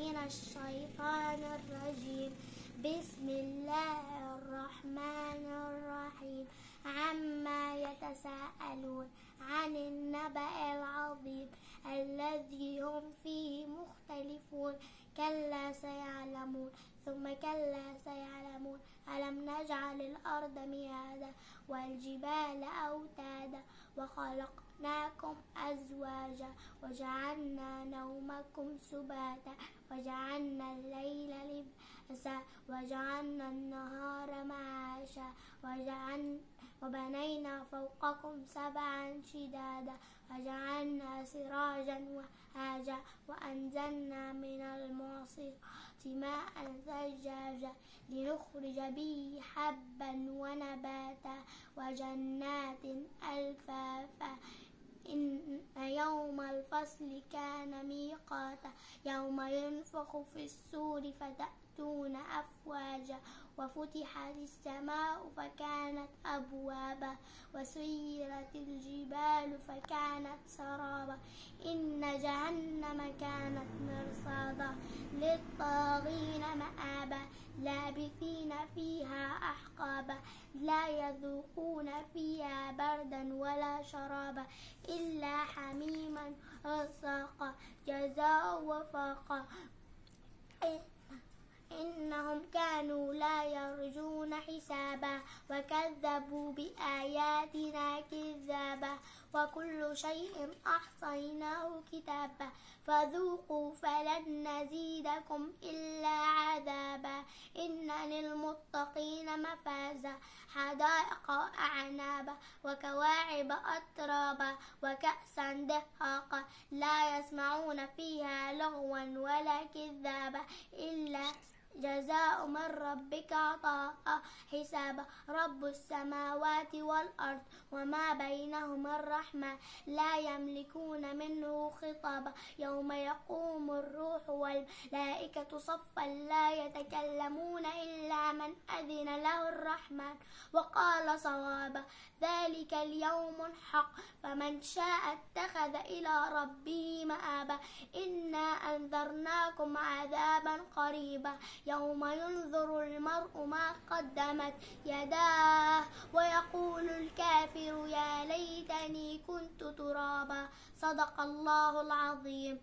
من الشيطان الرجيم. بسم الله الرحمن الرحيم. عما يتساءلون عن النبأ العظيم الذي هم فيه مختلفون. كلا سيعلمون ثم كلا سيعلمون. ألم نجعل الأرض مهادا والجبال أوتادا وخلقناكم أزواجا وجعلنا نومكم سباتا وجعلنا الليل لباسا وجعلنا النهار معاشا وبنينا فوقكم سبعا شدادا وجعلنا سراجا وهاجا وأنزلنا من المعصرات ماء ثجاجا لنخرج به حبا ونباتا وجنات ألفافا. إن يوم الفصل كان ميقاتا يوم ينفخ في الصور فتأتون أفواجا وفتحت السماء فكانت أبوابا وسيرت الجبال فكانت سرابا. إن جهنم كانت مرصادا للطاغين مآبا لابثين فيها أحقابا لا يذوقون فيها بردا ولا شرابا إلا حميما وغساقا جزاء وفاقا. إنهم كانوا لا يرجون حسابا وكذبوا بآياتنا كذابا وكل شيء أحصيناه كتابا فذوقوا فلن نزيدكم إلا عذابا. إن للمتقين مفازا حدائق أعنابا وكواعب أترابا وكأسا دهاقا لا يسمعون فيها لغوا ولا كذابا إلا جزاء من ربك عطاء حسابا. رب السماوات والأرض وما بينهما الرحمن لا يملكون منه خطابا. يوم يقوم الروح والملائكة صفا لا يتكلمون إلا من أذن له الرحمن وقال صوابا. ذلك اليوم الحق فمن شاء اتخذ إلى ربه مآبا. إنا أنذرناكم عذابا قريبا يوم ينظر المرء ما قدمت يداه ويقول الكافر يا ليتني كنت ترابا. صدق الله العظيم.